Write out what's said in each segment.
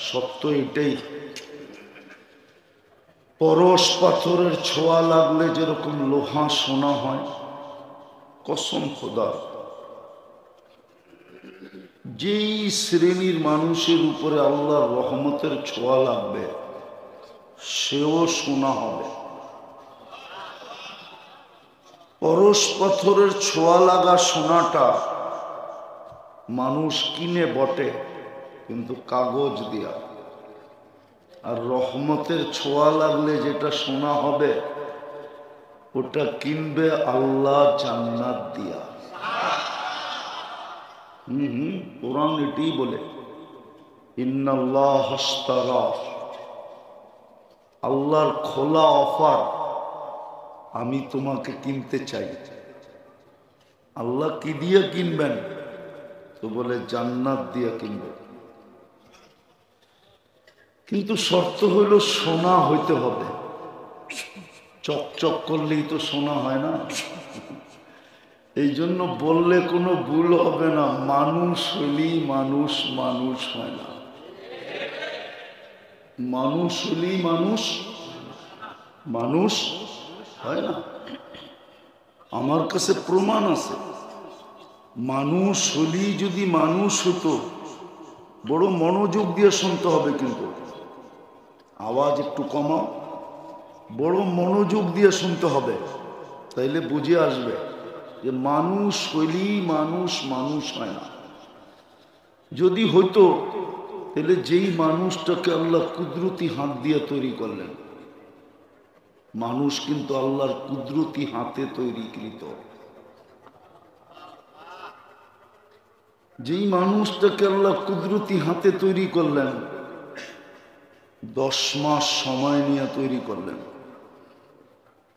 সত্য এটাই, পরশ পাথরের ছোঁয়া লাগলে যেরকম লোহা সোনা হয়, কসম খোদা যেই শ্রেণীর মানুষের উপরে আল্লাহর রহমতের ছোঁয়া লাগবে সেও সোনা হবে। পরশ পাথরের ছোঁয়া লাগা সোনাটা মানুষ কিনে বটে, কিন্তু কাগজ দিয়া। আর রহমতের ছোঁয়া লাগলে যেটা সোনা হবে ওটা কিনবে আল্লাহ জান্নাত দিয়া। কোরআন এটাই বলে, ইন্নাল্লাহ আশতারা, আল্লাহর খোলা অফার, আমি তোমাকে কিনতে চাই। আল্লাহ কি দিয়ে কিনবেন? তো বলে জান্নাত দিয়ে কিনবে, কিন্তু শর্ত হইল সোনা হইতে হবে। চকচক করলেই তো সোনা হয় না। এই জন্য বললে কোনো ভুল হবে না, মানুষ হলেই মানুষ মানুষ হয় না। মানুষ হলেই মানুষ মানুষ হয় না। আমার কাছে প্রমাণ আছে, মানুষ হলেই যদি মানুষ হতো, বড় মনোযোগ দিয়ে শুনতে হবে, কিন্তু আওয়াজ একটু কমাও, বড় মনোযোগ দিয়ে শুনতে হবে, তাইলে বুঝে আসবে যে মানুষ হইলেই মানুষ মানুষ হয় না। যদি হইতো তাহলে যেই মানুষটাকে আল্লাহ কুদরতি হাত দিয়ে তৈরি করলেন, মানুষ কিন্তু আল্লাহর কুদরতি হাতে তৈরিকৃত, যেই মানুষটাকে আল্লাহ কুদরতি হাতে তৈরি করলেন 10 মাস সময় নিয়ে তৈরি করলেন,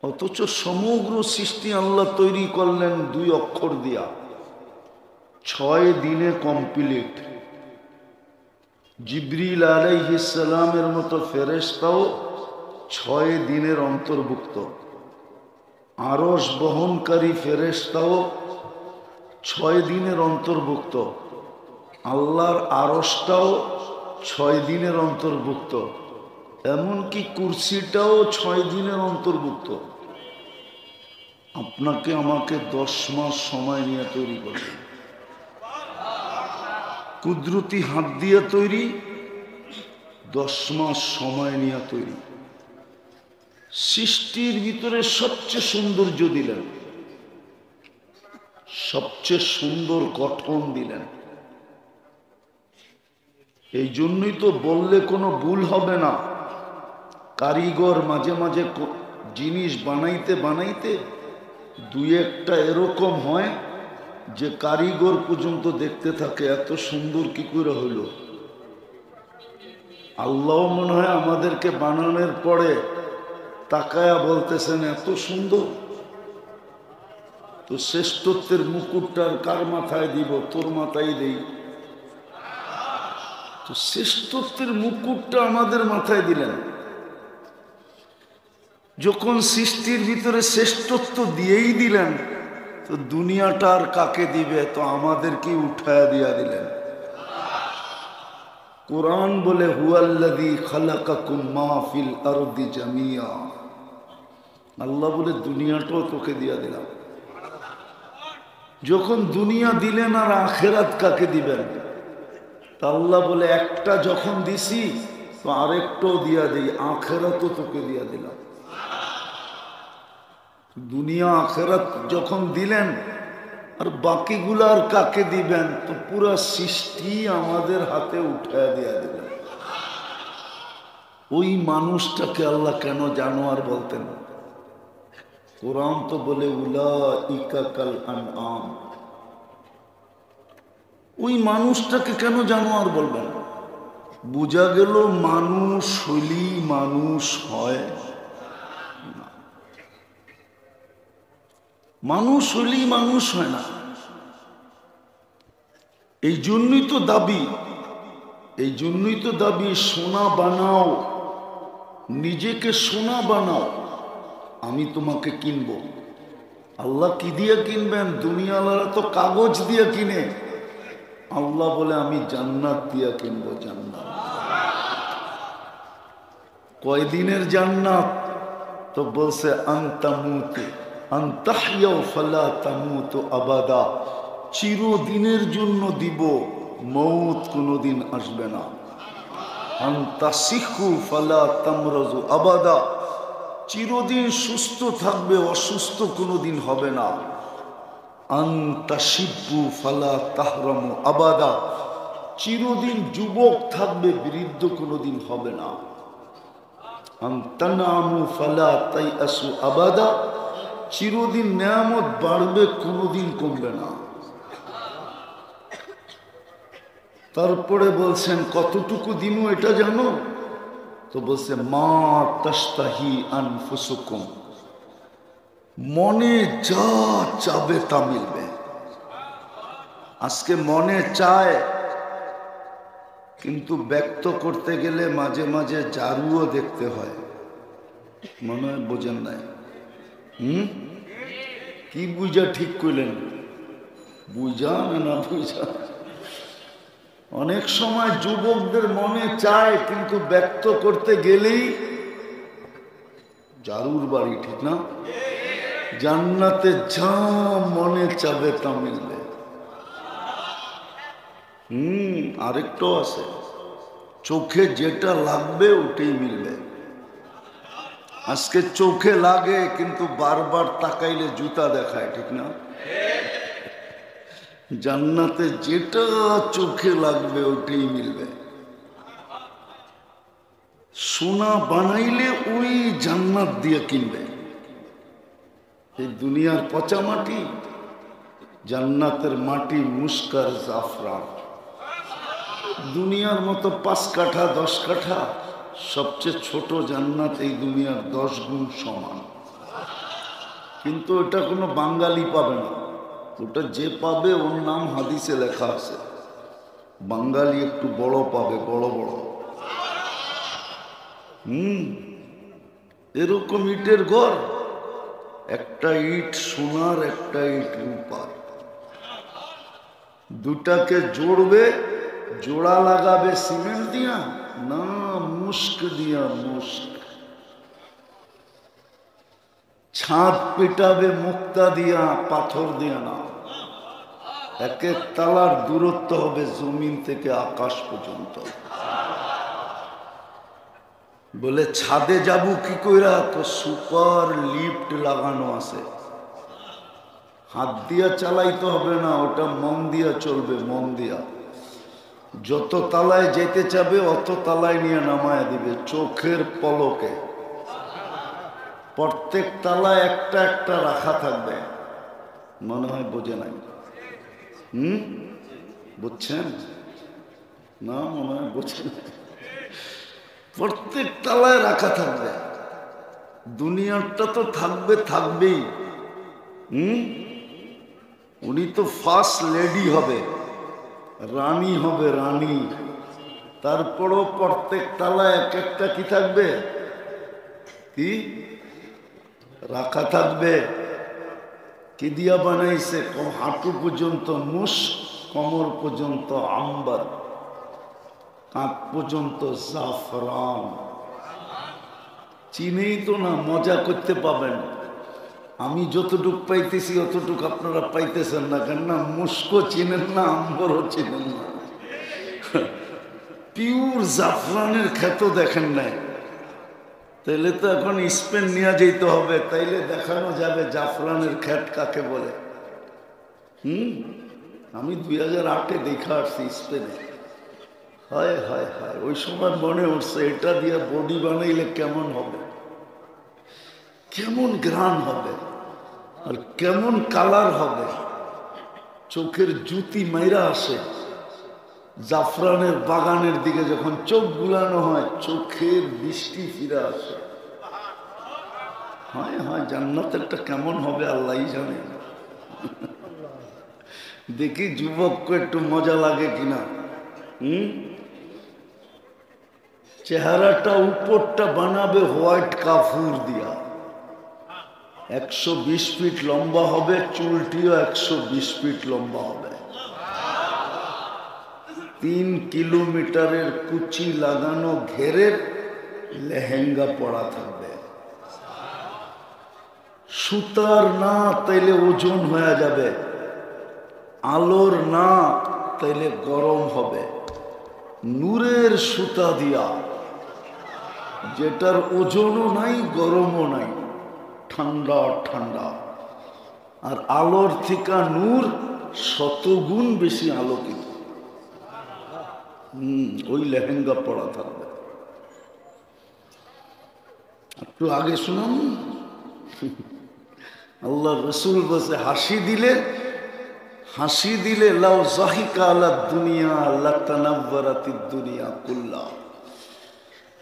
অথচ সমগ্র সৃষ্টি আল্লাহ তৈরি করলেন 2 অক্ষর দিয়া, 6 দিনে কমপ্লিট। জিবরিল আলাইহিস সালামের মতো ফেরেশতাও 6 দিনের অন্তর্ভুক্ত, আরশ বহনকারী ফেরেশতাও 6 দিনের অন্তর্ভুক্ত, আল্লাহর আরশটাও 6 দিনের অন্তর্ভুক্ত, এমনকি কুরসিটাও 6 দিনের অন্তর্ভুক্ত। আপনাকে আমাকে 10 মাস সময় নিয়ে তৈরি করবেন, কুদরতি হাত দিয়ে তৈরি, 10 মাস সময় নিয়ে তৈরি। সৃষ্টির ভিতরে সবচেয়ে সৌন্দর্য দিলেন, সবচেয়ে সুন্দর গঠন দিলেন। এই জন্যই তো বললে কোনো ভুল হবে না, কারিগর মাঝে মাঝে জিনিস বানাইতে বানাইতে 2-1টা এরকম হয় যে কারিগর পর্যন্ত দেখতে থাকে এত সুন্দর কি করে হইল। আল্লাহ মনে হয় আমাদেরকে বানানোর পরে তাকায়া বলতেছেন এত সুন্দর, তো শ্রেষ্ঠত্বের মুকুটটার কার মাথায় দিব? তোর মাথায় দেই। তো শ্রেষ্ঠত্বের মুকুটটা আমাদের মাথায় দিলেন, যখন সৃষ্টির ভিতরে শ্রেষ্ঠত্ব দিয়েই দিলেন, তো দুনিয়াটা আর কাকে দিবে? তো আমাদেরকে উঠায়া দিয়া দিলেন। কোরআন বলে হুয়াল্লাযী খালাকাকুম মা ফিল আরদি জামিয়া, আল্লাহ বলে দুনিয়াটাও তোকে দিয়া দিলাম। যখন দুনিয়া দিলেন আর আখেরাত কাকে দিবেন? তা আল্লাহ বলে একটা যখন দিছি তো আরেকটাও দিয়া দিই, আখেরাতও তোকে দিয়া দিলাম। দুনিয়া আখেরাত যখন দিলেন আর বাকিগুলার কাকে দিবেন? তো পুরা সৃষ্টি আমাদের হাতে উঠায় দিয়া দিলেন। ওই মানুষটাকে আল্লাহ কেন জানোয়ার বলতেন? কোরআন তো বলে উলাইকা কাল আনআম, ওই মানুষটাকে কেন জানোয়ার বলবেন? বোঝা গেল মানুষ হইলেই মানুষ হয় না, মানুষ হইলেই মানুষ হয় না। এই জন্যই তো দাবি, এই জন্যই তো দাবি সোনা বানাও, নিজেকে সোনা বানাও, আমি তোমাকে কিনবো। আল্লাহ কি দিয়ে কিনবেন? দুনিয়াওয়ালা তো কাগজ দিয়ে কিনে, আল্লাহ বলে আমি জান্নাত দিয়ে কিনবো, জান্নাত। কয়দিনের জান্নাত? তো বলছে আনতামুতু আনতাহইয়াউ ফালা তামুতু আবাদা, চিরদিনের জন্য দিব, মৌত কোনোদিন আসবে না। আনতাসিহু ফালা তামরাজু আবাদা, চিরদিন সুস্থ থাকবে, অসুস্থ কোনোদিন হবে না। আনতাশিব্বু ফালা তাহরামু আবাদা, চিরদিন যুবক থাকবে, বৃদ্ধ কোনোদিন হবে না। আনতানামু ফালা তাইয়াসু আবাদা, চিরদিন নেয়ামত বাড়বে, কোনোদিন কমবে না। তারপরে বলছেন কতটুকু দিমু এটা জানো? তো বলছে মা তাস্তাহি আনফুসুকুম, মনে যা চাবে তা মিলবে। আজকে মনে চায়, কিন্তু ব্যক্ত করতে গেলে মাঝে মাঝে জারুও দেখতে হয়। মনে হয় বোঝেন নাই? কি বুঝা ঠিক করলেন? বুঝা না বুঝা? অনেক সময় যুবকদের মনে চায়, কিন্তু ব্যক্ত করতে গেলেই জারুর বাড়ি, ঠিক না? জান্নাতে যা মনে চাবে তা মিলবে। আরেকটাও আছে, চোখে যেটা লাগবে ওটাই মিলবে। আজকে চোখে লাগে, কিন্তু বারবার তাকাইলে জুতা দেখায়, ঠিক না? জান্নাতে যেটা চোখে লাগবে ওটাই মিলবে। সোনা বানাইলে ওই জান্নাত দিয়ে কিনবে। এই দুনিয়ার পচা মাটি, জান্নাতের মাটি মুস্কার জাফরান। দুনিয়ার মতো 5 কাঠা 10 কাঠা, সবচেয়ে ছোট জান্নাত এই দুনিয়ার 10 গুণ সমান। কিন্তু এটা কোনো বাঙালি পাবে না, ওটা যে পাবে ওর নাম হাদিসে লেখা আছে। বাঙালি একটু বড় পাবে, বড় বড়। এরকম ইটের ঘর, একটা ইট সোনার, একটা ইট রূপার। দুটাকে জোড়বে, জোড়া লাগাবে সিমেন্ট দিয়া না মুস্ক দিয়া, মুস্ক। ছাদ পেটাবে মুক্তা দিয়া, পাথর দিয়া না। এক এক তালার দূরত্ব হবে জমিন থেকে আকাশ পর্যন্ত। বলে ছাদে যাব কি কইরা? তো সুপার লিফট লাগানো আছে, হাত দিয়া চালাইতে হবে না, ওটা মন দিয়া চলবে, মন দিয়া। যত তালায় যেতে চাবে অত তালায় নিয়ে নামায় দিবে চোখের পলকে। প্রত্যেক তালায় একটা একটা রাখা থাকবে। মনে হয় বোঝে নাই? বুঝছেন না? মনে হয় বোঝে নাই। প্রত্যেক তালায় রাখা থাকবে। দুনিয়াটা তো থাকবে, থাকবেই। উনি তো ফার্স্ট লেডি হবে, রানী হবে, রানী। তারপরও প্রত্যেক তালায় এক একটা কি থাকবে? কি রাখা থাকবে? কি দিয়া বানাইছে? হাঁটু পর্যন্ত মুস্ক, কোমর পর্যন্ত আম্বার, কাঁধ পর্যন্ত জাফরান। চিনেই তো না, মজা করতে পাবেন। আমি যতটুক পাইতেছি অতটুক আপনারা পাইতেছেন না, কেন না মুস্কো চিনেন না, আম্বরও চিনেন না। পিওর জাফরানের ক্ষেত দেখেন নাই? তাইলে তো এখন স্পেন নিয়ে যেতে হবে, তাইলে দেখানো যাবে জাফরানের ক্ষেত কাকে বলে। আমি 2008-এ দেখা আসছি স্পেনে। হায় হায় হায়, ওই সময় মনে উঠছে এটা দিয়ে বডি বানাইলে কেমন হবে, কেমন ঘ্রাণ হবে, আর কেমন কালার হবে। চোখের জুতি মাইরা আসে। জাফরানের বাগানের দিকে যখন চোখ বুলানো হয়, চোখের দৃষ্টি ফিরে আসে। হয় হয়, জান্নাতেরটা কেমন হবে আল্লাহই জানে। দেখি যুবককে একটু মজা লাগে কিনা। চেহারাটা উপরটা বানাবে হোয়াইট কাফুর দিয়া, 120 ফিট লম্বা হবে, চুলটিও 120 ফিট লম্বা হবে। 3 কিলোমিটারের কুচি লাগানো ঘেরের লেহেঙ্গা পরা থাকবে। সুতার না, তাইলে ওজন হয়ে যাবে। আলোর না, তাইলে গরম হবে। নূরের সুতা দিয়া, যেটার ওজনও নাই গরমও নাই, ঠান্ডা ঠান্ডা। আর আলোর থেকে নূর শতগুণ বেশি আলোকিত। ওই লেহেঙ্গা পরা থাকবে। একটু আগে শুনুন, আল্লাহ রসুল বসে হাসি দিলে লাউ জাহিকা আলা দুনিয়া লাতানাব্বারাতিদ দুনিয়া কুল্লা।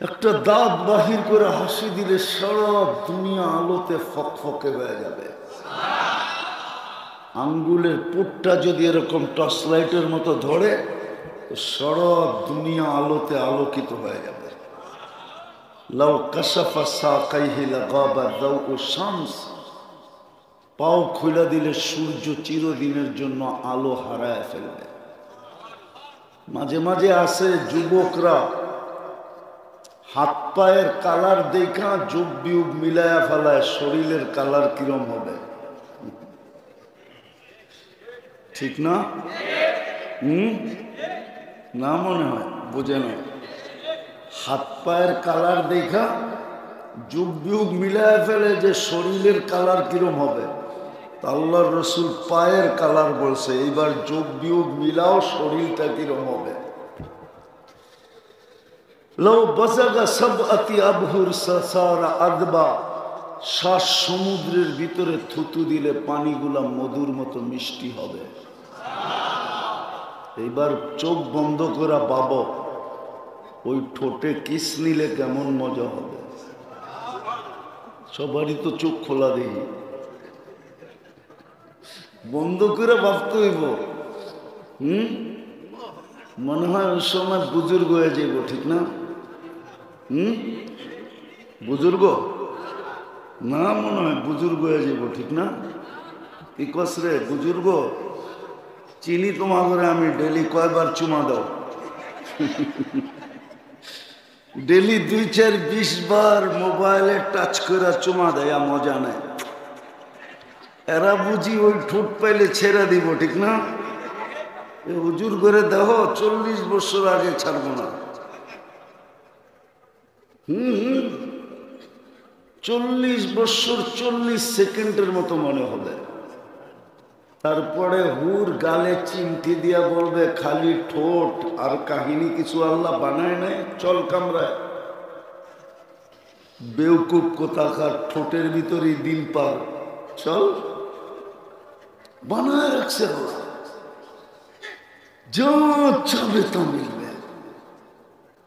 একটা দাঁত বাহির করে হাসি দিলে সারা দুনিয়া আলোতে ফকফকে হয়ে যাবে। আঙ্গুলের পুটটা যদি এরকম টর্চ লাইটের মতো ধরে, তো সারা দুনিয়া আলোতে আলোকিত হয়ে যাবে। লাউ কাশাফা সাকাইহি লাগাবা দাউ শামস। পাও খুলে দিলে সূর্য চিরদিনের জন্য আলো হারায় ফেলবে। মাঝে মাঝে আসে যুবকরা হাত পায়ের কালার দেখা যোগ বিয়োগ মিলায়া ফেলায়, শরীরের কালার কিরম হবে, ঠিক না? না মনে হয় বুঝে না। হাত পায়ের কালার দেখা যোগ বিয়োগ মিলায়া ফেলে যে শরীরের কালার কিরম হবে। আল্লাহর রসুল পায়ের কালার বলছে, এইবার যোগ বিয়োগ মিলাও শরীরটা কিরম হবে। লাউ বাজাগা সাবআতি আবহুর সাসারা আদবা। শ্বাস সমুদ্রের ভিতরে থুতু দিলে পানিগুলা মধুর মতো মিষ্টি হবে। এইবার চোখ বন্ধ করা বাবা, ওই ঠোঁটে কিস নিলে কেমন মজা হবে। সবারই তো চোখ খোলা দেখি, বন্ধ করে ভাবতে হইব। মনে হয় ওই সময় বুজুর্গ হয়ে যাইব, ঠিক না? বুজুর্গ না, মনে হয় বুজুর্গ হয়ে যাইব, ঠিক না? কি কস রে বুজুর্গ? চিনি তোমার ঘরে আমি ডেলি কয়বার চুমা দাও? ডেলি 2, 4, 20 বার মোবাইলে টাচ করে চুমা দেয়, মজা নেয়। এরা বুঝি ওই ঠোঁট পাইলে ছেড়ে দিব, ঠিক না? হুজুর করে দেহ 40 বছর আগে ছাড়ব না। 40 বছর 40 সেকেন্ডের মতো মনে হবে। তারপরে হুর গালে চিমটি দিয়া বলবে খালি ঠোঁট, আর কাহিনী কিছু আল্লাহ বানায় নাই, চল কামরায়। বেউকুব কোথাকার, ঠোঁটের ভিতরেই দিন পার, চল। বানায় রাখছে আল্লাহ, যা চাবে তা মিলবে।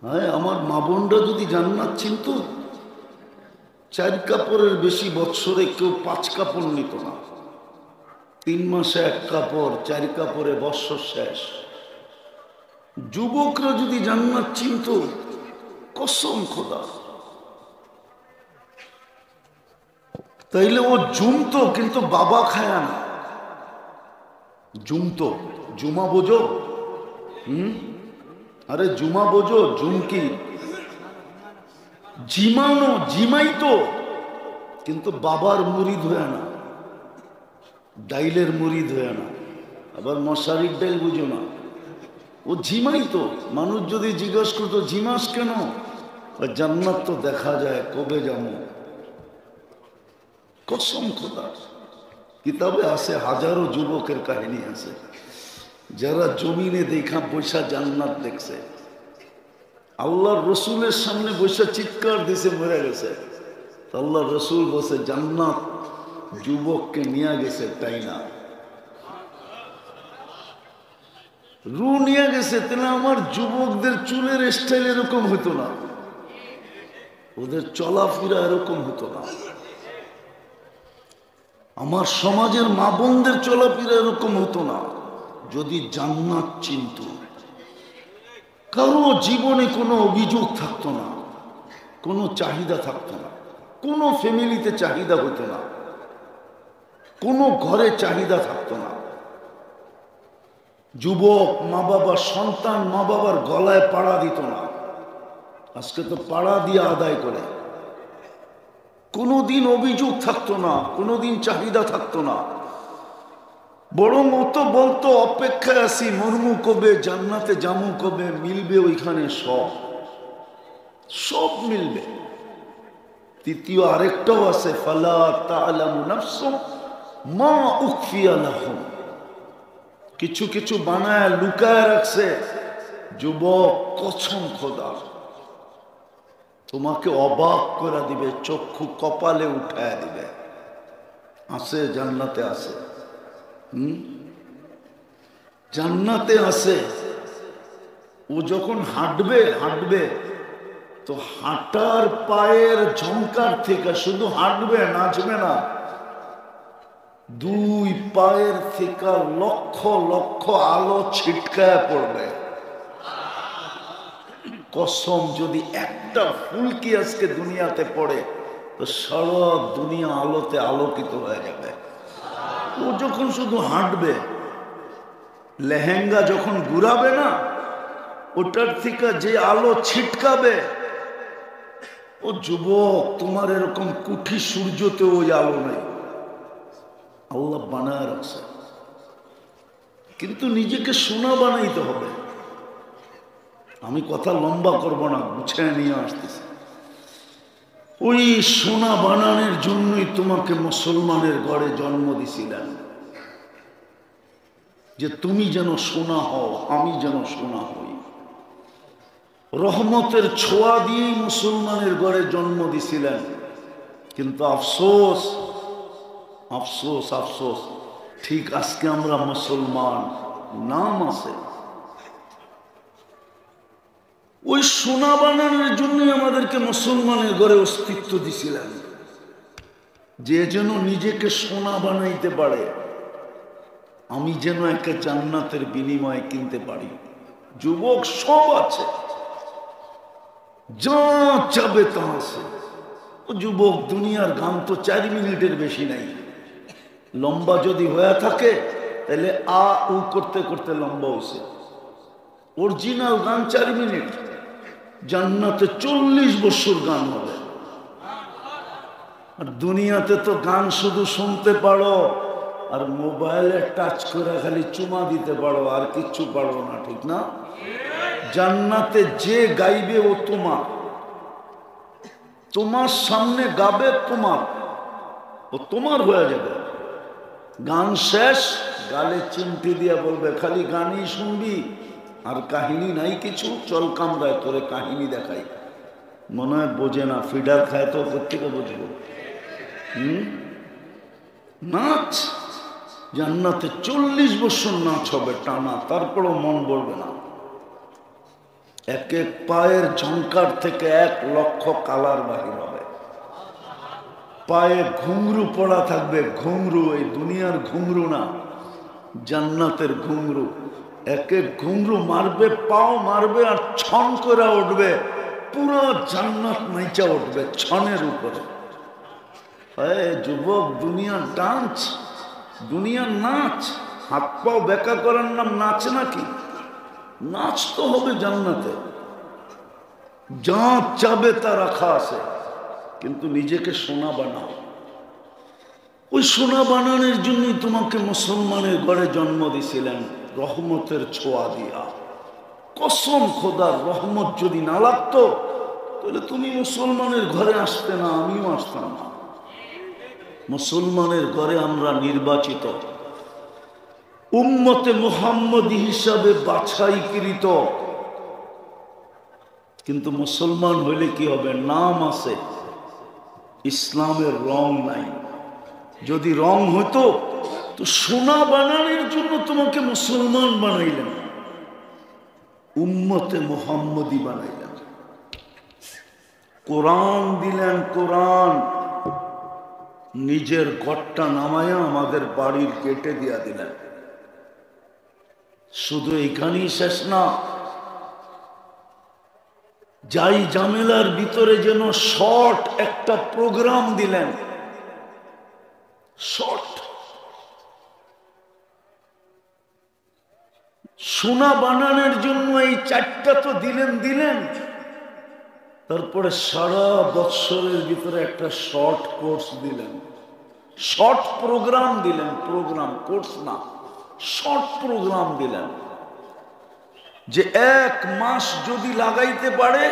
হ্যাঁ, আমার মা বোনরা যদি জান্নাত চিনত, 4 কাপড়ের বেশি বৎসরে কেউ 5 কাপড় নিত না। 3 মাসে 1 কাপড়, 4 কাপড়ে বৎসর শেষ। যুবকরা যদি জান্নাত চিনত, কসম খোদা, তাইলে ও জুমতো, কিন্তু বাবা খায় না। জুমতো, জুমা বোঝো? আরে জুমা বোঝো? জুমকি জিমানো, জিমাইতো, কিন্তু বাবার মুরিদ হয়ে না, ডাইলের মুরিদ হয়ে না। আবার মশারির ডাইল বুঝো না, ও ঝিমাইতো। মানুষ যদি জিজ্ঞাসা করতো ঝিমাস কেন, জান্নাত তো দেখা যায়, কবে যাবো? কসম খোদা, কিতাবে আছে, হাজারো যুবকের কাহিনী আছে যারা জমিনে দেখা বৈশা জান্নাত দেখছে। আল্লাহর রসুলের সামনে বৈশা চিৎকার দিছে, মরে গেছে। আল্লাহর রসুল বসে জান্নাত যুবককে নিয়ে গেছে, তাই না? রু নিয়ে গেছে। তাহলে আমার যুবকদের চুলের স্টাইল এরকম হতো না, ওদের চলাফেরা এরকম হতো না। আমার সমাজের মা বোনদের চলাফেরা এরকম হতো না যদি জান্নাত চিনত। কারো জীবনে কোনো অভিযোগ থাকতো না, কোনো চাহিদা থাকতো না, কোনো ফ্যামিলিতে চাহিদা হতো না, কোনো ঘরে চাহিদা থাকতো না। যুবক মা বাবা, সন্তান মা বাবার গলায় পাড়া দিত না, আজকে তো পাড়া দিয়ে আদায় করে। কোনোদিন অভিযোগ থাকতো না, কোনোদিন চাহিদা থাকতো না, বরং ও তো বলতো অপেক্ষায় আছি, মরমু কবে, জান্নাতে জামু কবে, মিলবে ওইখানে সব, সব মিলবে। তৃতীয় আরেকটাও আছে, ফালা তা'লামু নাফসুম মা উখফিয়া লাহুম, কিছু কিছু বানায় লুকায় রাখছে। যুবক, কসম খোদার, তোমাকে অবাক করে দিবে, চক্ষু কপালে উঠায় দিবে। আছে, জান্নাতে আছে। জান্নাতে আছে। ও যখন হাঁটবে হাঁটবে তো হাঁটার পায়ের ঝংকার থেকে, শুধু হাঁটবে, নাচবে না, দুই পায়ের থেকে লক্ষ লক্ষ আলো ছিটকায় পড়বে। কসম, যদি একটা ফুলকি আজকে দুনিয়াতে পড়ে তো সারা দুনিয়া আলোতে আলোকিত হয়ে যাবে। ও যখন শুধু হাঁটবে, লেহেঙ্গা যখন ঘুরাবে না, ওটার থেকে যে আলো ছিটকাবে, ও যুবক, তোমার এরকম কুঠি সূর্যতে ওই আলো নাই, আল্লাহ বানায় রাখছে। কিন্তু নিজেকে সোনা বানাইতে হবে। আমি কথা লম্বা করব না, গুছিয়ে নিয়ে আসতেছি। ওই সোনা বানানোর জন্যই তোমাকে মুসলমানের ঘরে জন্ম দিছিলেন, যে তুমি যেন সোনা হও, আমি যেন সোনা হই। রহমতের ছোঁয়া দিয়েই মুসলমানের ঘরে জন্ম দিছিলেন। কিন্তু আফসোস, আফসোস, আফসোস, ঠিক আজকে আমরা মুসলমান, নাম আছে। ওই সোনা বানানোর জন্যই আমাদেরকে মুসলমানের ঘরে অস্তিত্ব দিছিলেন, যে যেন নিজেকে সোনা বানাইতে পারে, আমি যেন একটা জান্নাতের বিনিময়ে কিনতে পারি। যুবক, সব আছে, যা চাবে তা আছে। ও যুবক, দুনিয়ার গান তো 4 মিনিটের বেশি নাই। লম্বা যদি হয়ে থাকে তাহলে আ উ করতে করতে লম্বা হয়েছে। অরিজিনাল গান 4 মিনিট, জান্নাতে 40 বছর গান হবে। আর দুনিয়াতে তো গান শুধু শুনতে পারো আর মোবাইলে টাচ করে খালি চুমা দিতে পারো, আর কিচ্ছু পারো না, ঠিক না? জান্নাতে যে গাইবে ও তোমার, তোমার সামনে গাবে, তোমার, ও তোমার হয়ে যাবে। গান শেষ, গালে চিমটি দিয়ে বলবে, খালি গানই শুনবি আর কাহিনী নাই কিছু, চল কামরায় তোরে কাহিনী দেখাই। মনে হয় বোঝে না, ফিডার খায় তো কোত্থেকে বুঝবো। নাচ, জান্নাতে 40 বছর নাচ হবে টানা, তারপরও মন বলবে না। এক এক পায়ের ঝংকার থেকে 1 লক্ষ কালার বাহির হবে। পায়ে ঘুংরু পড়া থাকবে, ঘুংরু, এই দুনিয়ার ঘুংরু না, জান্নাতের ঘুংরু। এক এক ঘুংরু মারবে, পাও মারবে আর ছন করে উঠবে, পুরো জান্নাত নাইচা উঠবে ছনের উপরে। যুবক, দুনিয়ার ডান্স, দুনিয়ার নাচ, হাত পাও বেকা করার নাম নাচ নাকি? নাচ তো হবে জান্নাতে, যা চাবে তা রাখা আছে। কিন্তু নিজেকে সোনা বানাও। ওই সোনা বানানোর জন্যই তোমাকে মুসলমানের ঘরে জন্ম দিছিলেন, রহমতের ছোঁয়া দিয়া। কসম খোদার, রহমত যদি না লাগতো তাহলে তুমি মুসলমানের ঘরে আসতে না, আমিও আসতাম না। মুসলমানের ঘরে আমরা নির্বাচিত, উম্মতে মুহাম্মদী হিসাবে বাছাইকৃত। কিন্তু মুসলমান হইলে কি হবে? নাম আছে, ইসলামের রং নাই। যদি রং হতো তো সোনা বানানোর জন্য তোমাকে মুসলমান বানাইলেন, উম্মতে মুহাম্মদী বানাইলেন, কোরআন দিলেন। কোরআন নিজের ঘরটা নামায়া আমাদের বাড়ির কেটে দিয়া দিলেন। শুধু এখানেই শেষ না, যাই জামেলার ভিতরে যেন শর্ট একটা প্রোগ্রাম দিলেন। শর্ট সোনা বানানোর জন্য এই 4টা তো দিলেন। তারপরে সারা বৎসরের ভিতরে একটা শর্ট কোর্স দিলেন, শর্ট প্রোগ্রাম দিলেন, প্রোগ্রাম কোর্স না, শর্ট প্রোগ্রাম দিলেন যে 1 মাস যদি লাগাইতে পারে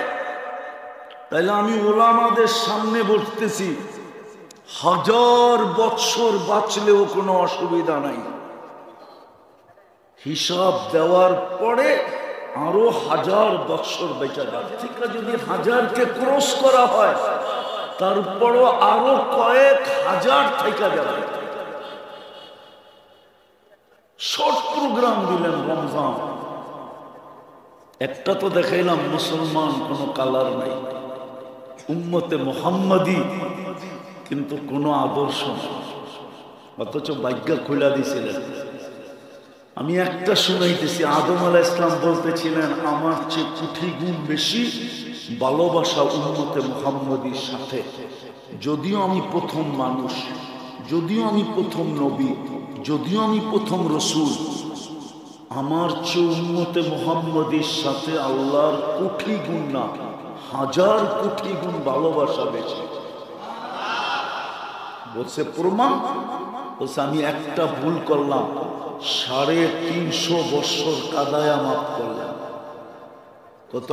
তাহলে আমি ওলামাদের সামনে বসতেছি, 1000 বৎসর বাঁচলেও কোনো অসুবিধা নাই। হিসাব দেওয়ার পরে আরো 1000 বৎসর বেঁচে যাবে। ঠিক আছে, যদি 1000কে ক্রস করা হয় তারপরও আরো কয়েক হাজার থেকে যাবে। শর্ট প্রোগ্রাম দিলেন রমজান। একটা তো দেখাইলাম মুসলমান কোনো কালার নাই, উম্মতে মুহাম্মাদি কিন্তু কোনো আদর্শ নেই, অথচ ভাগ্য খুলে দিয়েছিলেন। আমি একটা শুনাইতেছি, আদম আলাইহিস সালাম বলতেছিলেন আমার চেয়ে কোটি গুণ বেশি ভালোবাসা উম্মতে মুহাম্মাদির সাথে। যদিও আমি প্রথম মানুষ, যদিও আমি প্রথম নবী, যদিও আমি প্রথম রসুল, আমার চেয়ে উম্মতে মুহাম্মাদির সাথে আল্লাহর কোটি গুণ না 1000 কোটি গুণ ভালোবাসা বেশি। বলছে প্রমাণ, বলছে আমি একটা ভুল করলাম, 350 বৎসর কাদায়া মাফ করলাম। কত?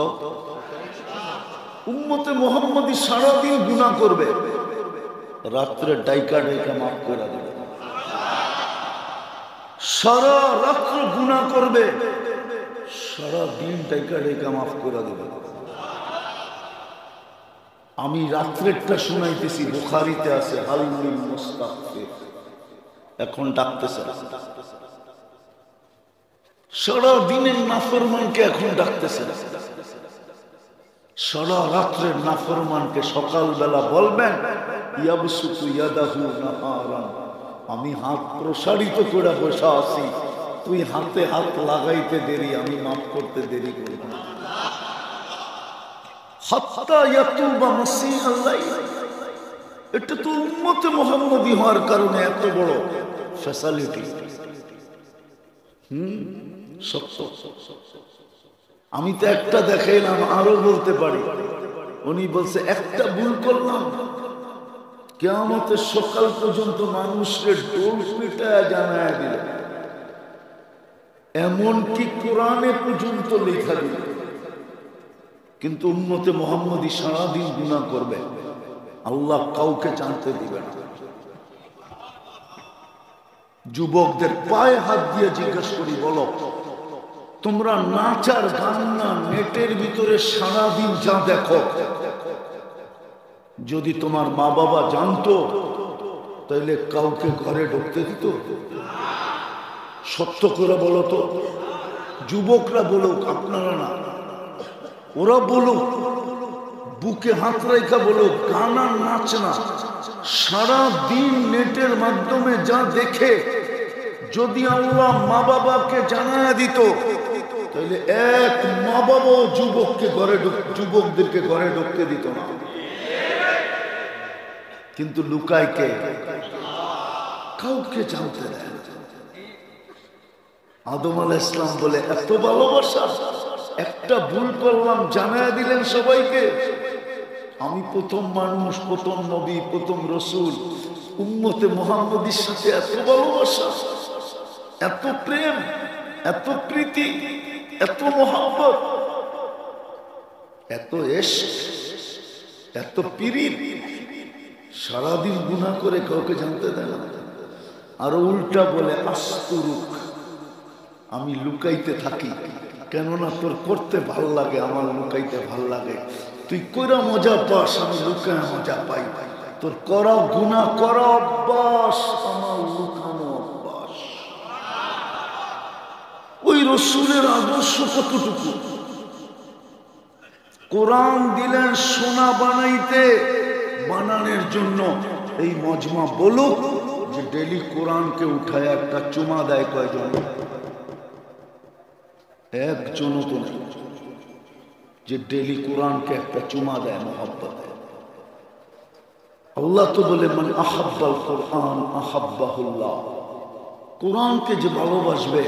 উম্মতে মুহাম্মাদি সারাদিন গুনাহ করবে, রাত্রে ডাইকা ডাইকা মাফ করে দেবে। সারা রাত্র গুনাহ করবে, সারা দিন ডাইকা ডাইকা মাফ করে দেবে। আমি রাত্রেরটা শুনাইতেছি, বুখারীতে আছে হালমিল মুস্তাগফির, এখন ডাকতেছে। সারা দিনের নাফরমানকে এখন ডাকতেছে, সারা রাত্রের নাফরমানকে সকালবেলা বলবেন ইয়াবসুতু ইয়াদাহু নাহারান, আমি হাত প্রসারিত করে বসা আছি, তুই হাতে হাত লাগাইতে দেরি, আমি মাফ করতে দেরি করব না। হাত্তা ইয়াতুবা মাসিহুল লাইল, এটা তো উম্মতে মুহাম্মাদি হওয়ার কারণে এত বড় ফ্যাসিলিটি। সত্য। আমি তো একটা দেখাইলাম, আরো বলতে পারি। উনি বলছে একটা ভুল করলাম, কিয়ামতের সকাল পর্যন্ত মানুষের ডোল পিটায় জানায় দিল, এমনকি কোরআনে পর্যন্ত লেখা দিল। কিন্তু উম্মতে মুহাম্মাদি সারাদিন গুনাহ করবে, আল্লাহ কাউকে জানতে দিবে না। যুবকদের পায়ে হাত দিয়ে জিজ্ঞাসা করি, বলো তোমরা নাচ আর গান না নেটের ভিতরে সারাদিন যা দেখো, যদি তোমার মা বাবা জানতো তাহলে কাউকে ঘরে ঢুকতে দিত? সত্য করে বলো তো, যুবকরা বলুক, আপনারা না, ওরা বলুক, বুকে হাত রেখা বলুক, গান আর নাচ না, সারা দিন নেটের মাধ্যমে যা দেখে যদি আল্লাহ মা বাবাকে জানায় দিত তাহলে এক মা বাবাও যুবকদেরকে ঘরে ঢুকতে দিত না। কিন্তু লুকায় কে? কাউকে জানতে দেয়। আদম আলাইহিস সালাম বলে এত ভালোবাসা, একটা ভুল করলাম জানায় দিলেন সবাইকে। আমি প্রথম মানুষ, প্রথম নবী, প্রথম রসুল, উম্মতে মুহাম্মাদির সাথে এত ভালোবাসা, এত প্রেম, এত প্রীতি, এত মোহাম্মত, এত ইশক, এত পিরিত, সারাদিন গুনাহ করে কাউকে জানতে দেয় না। আর উল্টা বলে আস্তুরুক, আমি লুকাইতে থাকি, কেননা তোর করতে ভাল লাগে, আমার লুকাইতে ভাল লাগে। তুই কইরা মজা পাস, আমি লুকায় মজা পাই। তোর করা গুনাহ করা অভ্যাস, আমার লুকানো অভ্যাস। ওই রসুলের আদর্শ কতটুকু? কোরআন দিলেন সোনা বানাইতে, বানানোর জন্য এই মজমা বলুক যে ডেলি কোরআনকে উঠায় একটা চুমা দেয় কয়জন? একজনও তো নেই যে ডেলি কোরআনকে একটা চুমা দেয়, মহব্বত। আল্লাহ তো বলে মান আহাব্বাল কোরআন আহাব্বাহুল্লাহ, কোরআনকে যে ভালোবাসবে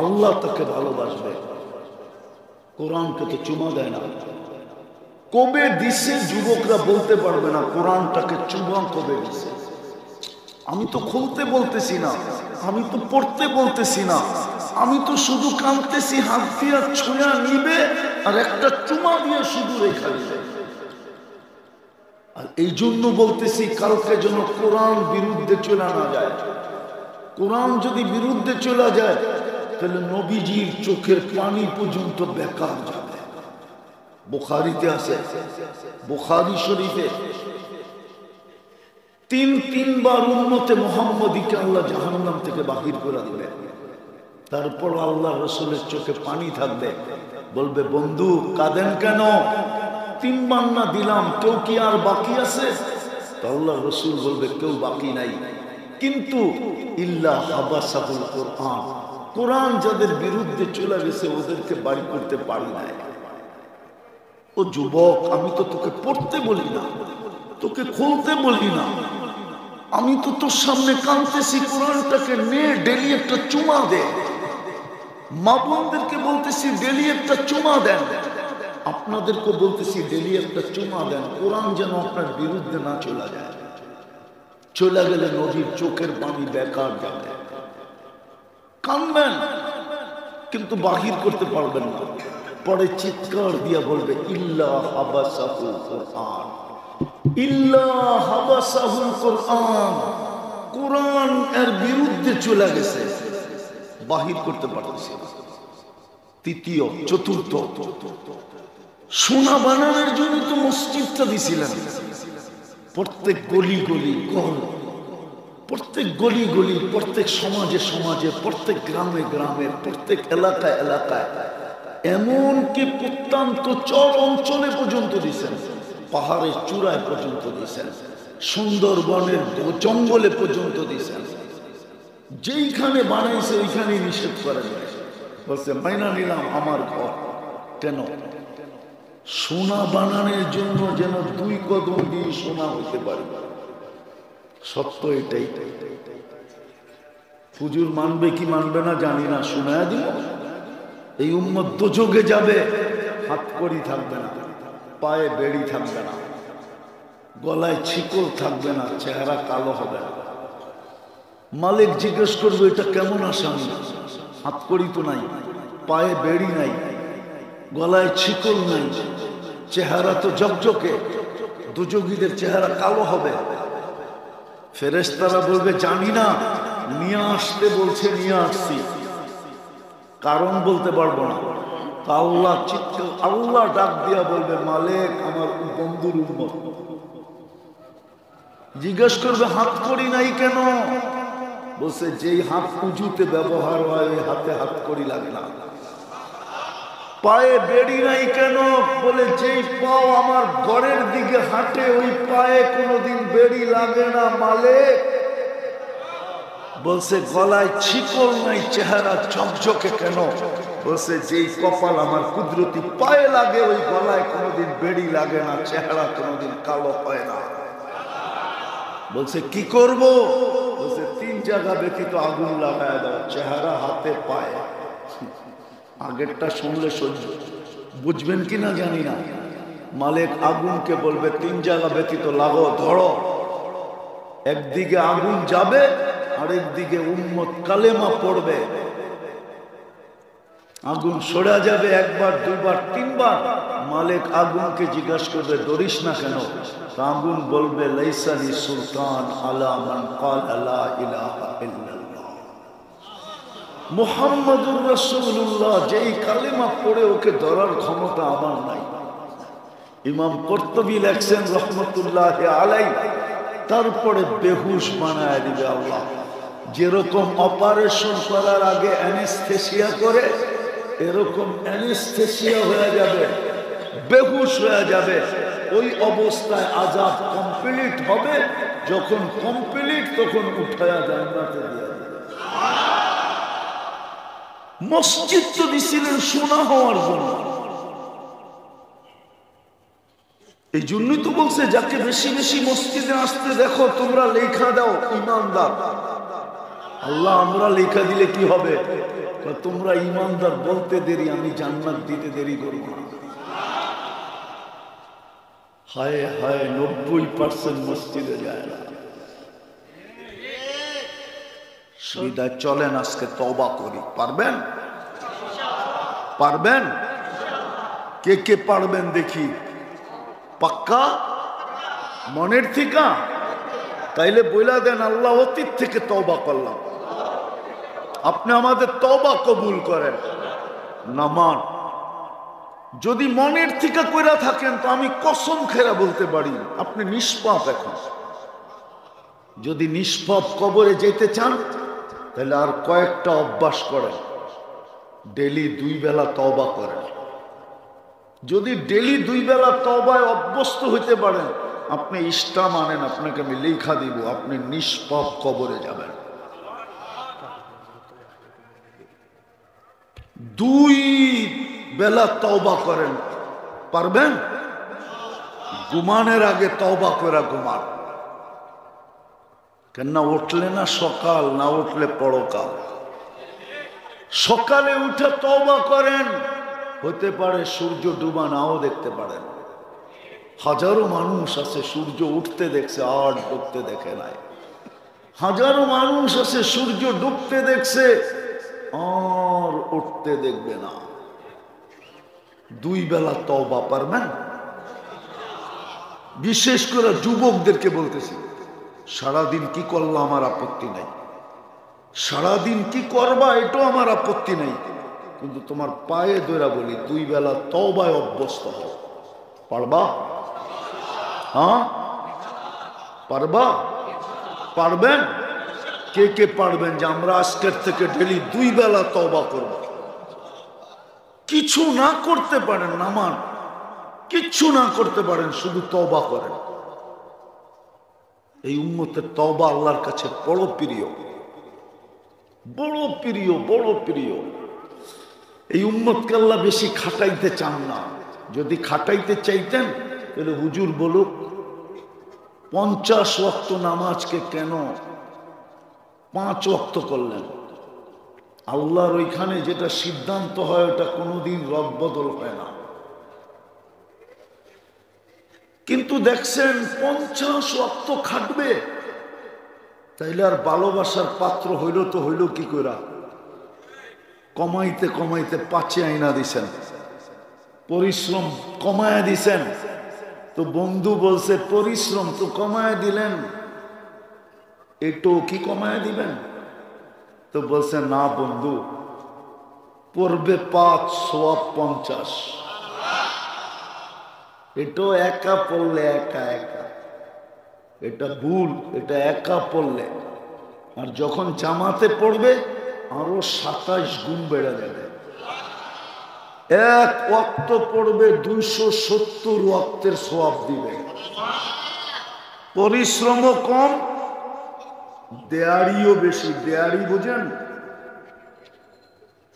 আল্লাহ তাকে ভালোবাসবে। কোরআনকে তো চুমা দেয় না, কবে দিছে যুবকরা বলতে পারবে না কোরআনটাকে চুমা কবে দিছে। আমি তো খুলতে বলতেছি না, আমি তো পড়তে বলতেছি না, আমি তো শুধু কাঁদতেছি হাত দিয়ে ছুঁয়া নিবে আর একটা চুমা দিয়ে শুধু রেখা দিবে। আর এই জন্য বলতেছি কালকে যেন কোরআন বিরুদ্ধে চলে না যায়। কোরআন যদি বিরুদ্ধে চলে যায় তাহলে নবীজির চোখের পানি পর্যন্ত বেকার যাবে। বুখারীতে আছে, বুখারী শরীফে তিনবার উম্মতে মুহাম্মদীকে আল্লাহ জাহান্নাম থেকে বাহির করে দিবে। তারপর আল্লাহ রসুলের চোখে পানি থাকবে, বলবে বন্ধু কাঁদেন কেন? 3 বার না দিলাম, কেউ কি আর বাকি আছে? তো আল্লাহ রসুল বলবে কেউ বাকি নাই, কিন্তু ইল্লা হাবাসাহুল কোরআন, কোরআন যাদের বিরুদ্ধে চলে গেছে ওদেরকে বাড়ি করতে পারি নাই। ও যুবক, আমি তো তোকে পড়তে বলি না, তোকে খুলতে বলি না, আমি তো তোর সামনে কাঁদতেছি, কোরআনটাকে নে ডেলি একটা চুমা দে। মা বোনদেরকে বলতেছি ডেলি একটা চুমা দেন, আপনাদেরকে বলতেছি ডেলি একটা চুমা দেন, কোরআন যেন আপনার বিরুদ্ধে না চলে যায়। চলে গেলে নবীর চোখের পানি বেকার যাবে। কাঁদবেন কিন্তু বাহির করতে পারবেন না, পরে চিৎকার দিয়া বলবে ইল্লা হাবাসাহুল কোরআন, ইল্লা হাবাসাহুল কোরআন, কোরআন এর বিরুদ্ধে চলে গেছে, বাহির করতে পারতেছি না। তৃতীয়, চতুর্থ, সোনা বানানোর জন্য তো মসজিদটা দিছিলেন। প্রত্যেক গলি গলি ঘর, প্রত্যেক গলি গলি, প্রত্যেক সমাজে সমাজে, প্রত্যেক গ্রামে গ্রামে, প্রত্যেক এলাকায় এলাকায়, এমনকি প্রত্যন্ত চর অঞ্চলে পর্যন্ত দিয়েছেন, পাহাড়ের চূড়ায় পর্যন্ত দিয়েছেন, সুন্দরবনের জঙ্গলে পর্যন্ত দিয়েছেন। যেইখানে বানাইছে ওইখানে নিষেধ করেন, বলছে মাইনা নিলাম আমার ঘর। কেন? সোনা বানানোর জন্য যেন 2 কদম দিয়ে সোনা হইতে পারে। সত্য এটাই। হুজুর মানবে কি মানবে না জানি না, শোনায়া দিল এই উম্মত দোজখে যাবে, হাত কড়ি থাকবে না, পায়ে বেড়ি থাকবে না, গলায় ছিকল থাকবে না, চেহারা কালো হবে না। মালিক জিজ্ঞেস করবে এটা কেমন আসামি? হাত কড়ি তো নাই, পায়ে বেড়ি নাই, গলায় ছিকল নাই, চেহারা তো জকজকে, দুযোগীদের চেহারা কালো হবে। ফেরেশতারা বলবে জানি না, নিয়ে আসতে বলছে নিয়ে আসছি, কারণ বলতে পারবো না। আল্লাহ চিৎকার, আল্লাহ ডাক দিয়া বলবে মালিক আমার বন্ধুর উম্মত। জিজ্ঞেস করবে হাত করি নাই কেন? বলছে যেই হাত উজুতে ব্যবহার হয় ওই হাতে হাত করি লাগে না। পায়ে বেড়ি নাই কেন? বলে যেই পাও আমার ঘরের দিকে হাঁটে ওই পায়ে কোনোদিন বেড়ি লাগে না মালিক। বলছে গলায় ছিকল নাই, চেহারা ঝকঝকে কেন? বলছে যেই কপাল আমার কুদরতি পায়ে লাগে ওই গলায় কোনোদিন বেড়ি লাগে না, চেহারা কোনোদিন কালো হয় না। বলছে কি করব? বলছে 3 জায়গা ব্যতীত আগুন লাগায় দাও, চেহারা, হাতে, পায়ে। আগেরটা শুনলে সহ্য বুঝবেন কিনা জানি না। মালিক আগুনকে বলবে 3 জায়গা ব্যতীত লাগো, ধরো। একদিকে আগুন যাবে আর একদিকে উম্মত কালেমা পড়বে, আগুন সরে যাবে 1 বার 2 বার 3 বার। মালিক আগুনকে জিজ্ঞাসা করবে ডরিস না কেন? আগুন বলবে লাইসানি সুলতান আলা মান ক্বালা লা ইলাহা ইল্লাল্লাহ মুহাম্মাদুর রাসূলুল্লাহ, যেই কালেমা পড়ে ওকে ধরার ক্ষমতা আমার নাই। ইমাম কুরতুবী লেখছেন রহমতুল্লাহি আলাইহি, তারপরে বেহুশ বানায় দিবে আল্লাহ। যেরকম অপারেশন করার আগে অ্যানেস্থেসিয়া করে, এরকম অ্যানেস্থেসিয়া হয়ে যাবে, বেহুশ হয়ে যাবে। ওই অবস্থায় আযাব কমপ্লিট হবে, যখন কমপ্লিট তখন উঠায়া জান্নাতে দিয়ে দেবে। মসজিদ তো দিছিলেন সোনা হওয়ার জন্য, এই জন্যই তো বলছে যাকে বেশি বেশি মসজিদে আসতে দেখো তোমরা লেখা দাও ইমানদার। আল্লাহ আমরা লেখা দিলে কি হবে? তোমরা ইমানদার বলতে দেরি, আমি জান্নাত দিতে দেরি করব না। হায় হায় 90% মসজিদে যায় না। বিদায় চলেন আজকে তওবা করি। পারবেন? পারবেন? কে কে পারবেন দেখি? পাক্কা মনের থেকে? তাইলে বইলা দেন আল্লাহ অতীত থেকে তওবা করলাম, আপনি আমাদের তওবা কবুল করেন। নামান যদি মনের থেকে কইরা থাকেন তো আমি কসম খেরা বলতে পারি আপনি নিষ্পাপ। এখন যদি নিষ্পাপ কবরে যেতে চান তাহলে আর কয়েকটা অভ্যাস করেন। ডেলি 2 বেলা তওবা করেন। যদি ডেলি 2 বেলা তওবায় অভ্যস্ত হইতে পারেন, আপনি ইষ্টা মানেন, আপনাকে আমি লেখা দিব আপনি নিষ্পাপ কবরে যাবেন। 2 বেলা তওবা করেন। পারবেন? ঘুমানোর আগে তওবা করে ঘুমান। কেন না উঠলে না সকাল, না উঠলে পরকাল। সকালে উঠে তওবা করেন, হতে পারে সূর্য ডুবা নাও দেখতে পারেন। হাজারো মানুষ আছে সূর্য উঠতে দেখছে আর ডুবতে দেখে নাই। হাজারো মানুষ আছে সূর্য ডুবতে দেখছে আর উঠতে দেখবে না। 2 বেলা তওবা পারবেন? বিশেষ করে যুবকদেরকে বলতেছি, সারাদিন কি করলা আমার আপত্তি নাই, সারাদিন কি করবা এটাও আমার আপত্তি নাই, কিন্তু তোমার পায়ে ধরে বলি 2 বেলা তওবায় অভ্যস্ত হও। পারবা? হ্যাঁ পারবা? পারবেন? কে কে পারবেন যে আমরা আজকের থেকে ডেলি 2 বেলা তওবা করব? কিছু না করতে পারেন, নামান কিচ্ছু না করতে পারেন, শুধু তওবা করেন। এই উম্মতের তওবা আল্লাহর কাছে বড় প্রিয়, বড় প্রিয়, বড় প্রিয়। এই উম্মতকে আল্লাহ বেশি খাটাইতে চান না। যদি খাটাইতে চাইতেন তাহলে হুজুর বলুক 50 ওয়াক্ত নামাজকে কেন 5 ওয়াক্ত করলেন। আল্লাহর ওইখানে যেটা সিদ্ধান্ত হয় ওটা কোনোদিন রদবদল হয় না। কিন্তু দেখছেন 50 ওয়াক্ত খাটবে, তাইলে আর ভালোবাসার পাত্র হইল তো হইল কি কইরা? কমাইতে কমাইতে 5 আইনা দিছেন, পরিশ্রম কমায়া দিছেন। তো বন্ধু বলছে পরিশ্রম তো কমায়া দিলেন, একটু কি কমায়া দিবেন? তো বলছে না বন্ধু, পড়বে 5 সওয়াব 50। এটাও একা পড়লে, একা একা এটা ভুল, এটা একা পড়লে। আর যখন জামাতে পড়বে আরো 27 গুণ বেড়ে যাবে। 1 ওয়াক্ত পড়বে 270 ওয়াক্তের সওয়াব দিবে। পরিশ্রমও কম, দেয়ারিও বেশি। দেয়ারি বোঝেন?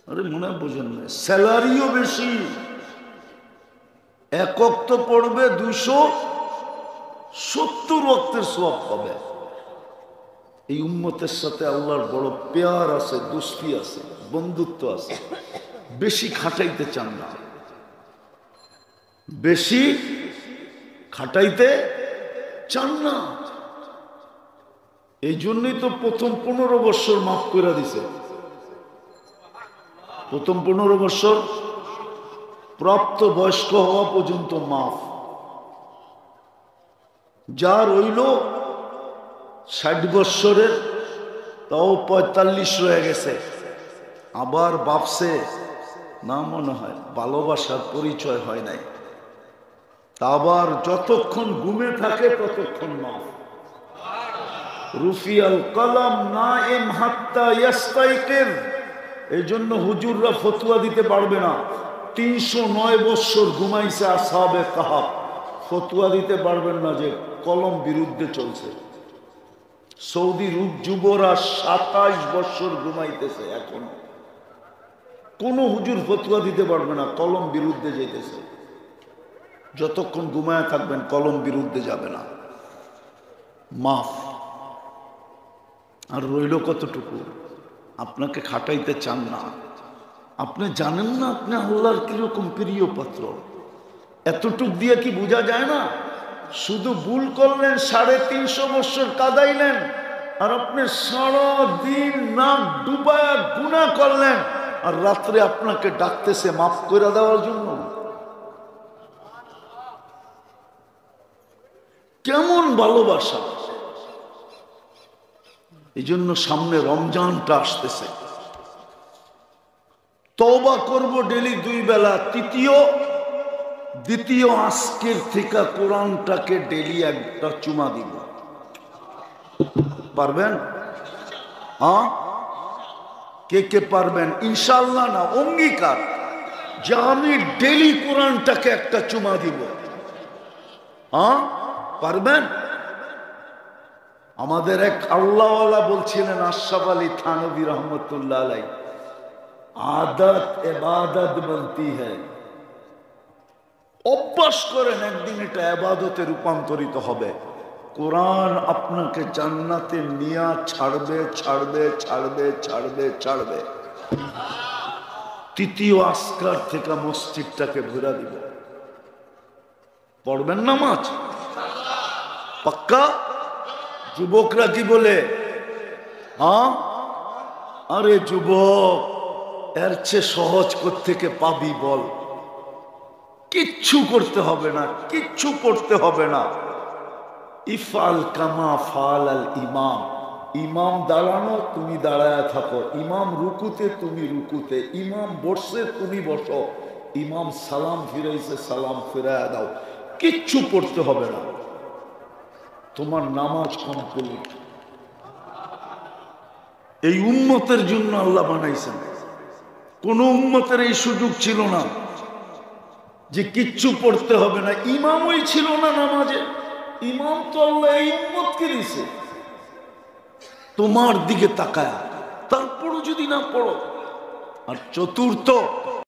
আরে মনে বোঝেন না, স্যালারিও বেশি। 1 ওয়াক্ত পড়বে 270 ওয়াক্তের সওয়াব পাবে। এই উম্মতের সাথে আল্লাহর বড় প্যার আছে, দোস্তি আছে, বন্ধুত্ব আছে। বেশি খাটাইতে চান না, বেশি খাটাইতে চান না। এই জন্যই তো প্রথম 15 বছর মাফ করে দিছে। প্রথম 15 বছর প্রাপ্ত বয়স্ক হওয়া পর্যন্ত মাফ। যার হইল 60 বছরের, তাও 45 রয়ে গেছে, আবার ভাবছে না মনে হয় ভালোবাসার পরিচয় হয় নাই, তা আবার যতক্ষণ ঘুমে থাকে ততক্ষণ মাফ। রুফিয়াল কলম নাইম হাত্তা ইয়াস্তাইকির। এই জন্য হুজুররা ফতোয়া দিতে পারবে না। 309 বছর ঘুমাইছে আসহাবে কাহাফ, ফতোয়া দিতে পারবেন না যে কলম বিরুদ্ধে চলছে। সৌদি যুবরা 27 বছর ঘুমাইতেছে, এখন কোন হুজুর ফতোয়া দিতে পারবে না কলম বিরুদ্ধে যেতেছে। যতক্ষণ ঘুমায় থাকবেন কলম বিরুদ্ধে যাবে না, মাফ। আর রইল কতটুকু? আপনাকে খাটাইতে চান না। আপনি জানেন না আপনি আল্লাহর কিরকম প্রিয় পাত্র। এতটুক দিয়ে কি বোঝা যায় না শুধু ভুল করলেন, 350 বছর কাদাইলেন, আর আপনি সারা দিন নাক ডুবায়া গুনাহ করলেন, আর রাত্রে আপনাকে ডাকতেছে মাফ করে দেওয়ার জন্য। কেমন ভালোবাসা! এই জন্য সামনে রমজানটা আসতেছে, তওবা করব ডেলি 2 বেলা। দ্বিতীয় আজকের থেকে কোরআনটাকে ডেলি একটা চুমা দিব। পারবেন? হ্যাঁ, কে কে পারবেন? ইনশাআল্লাহ না, অঙ্গীকার যে আমি ডেলি কোরআনটাকে একটা চুমা দিব। হ্যাঁ, পারবেন? আমাদের এক আল্লাহওয়ালা বলছিলেন, আশরাফ আলী থানভী রহমতুল্লাহ আলাইহি, আদত ইবাদত বনতি হ্যায়। অভ্যাস করেন, একদিন এটা ইবাদতে রূপান্তরিত হবে। কোরআন আপনাকে জান্নাতে নিয়ে ছাড়বে ছাড়বে ছাড়বে ছাড়বে ছাড়বে। তৃতীয় আসকার থেকে মসজিদটাকে ভরা দিব। পড়বেন নামাজ? পাক্কা? যুবকরা কি বলে? হ্যাঁ, আরে যুবক, এর চেয়ে সহজ থেকে পাবি বল? কিচ্ছু করতে হবে না, কিচ্ছু পড়তে হবে না। ইফআল কামা ফাআল আল ইমাম। ইমাম দাঁড়ানো, তুমি দাঁড়ায় থাকো। ইমাম রুকুতে, তুমি রুকুতে। ইমাম বসে, তুমি বসো। ইমাম সালাম ফিরাইছে, সালাম ফিরাইয়া দাও। কিচ্ছু পড়তে হবে না, তোমার নামাজ কমপ্লিট। এই উম্মতের জন্য আল্লাহ বানাইছেন। কোন উম্মতের এই সুযোগ ছিল না যে কিচ্ছু পড়তে হবে না। ইমামই ছিল না নামাজে। ইমাম তো আল্লাহ এই উম্মতকে দিছে তোমার দিকে তাকায়া, তারপরও যদি না পড়ো। আর চতুর্থ,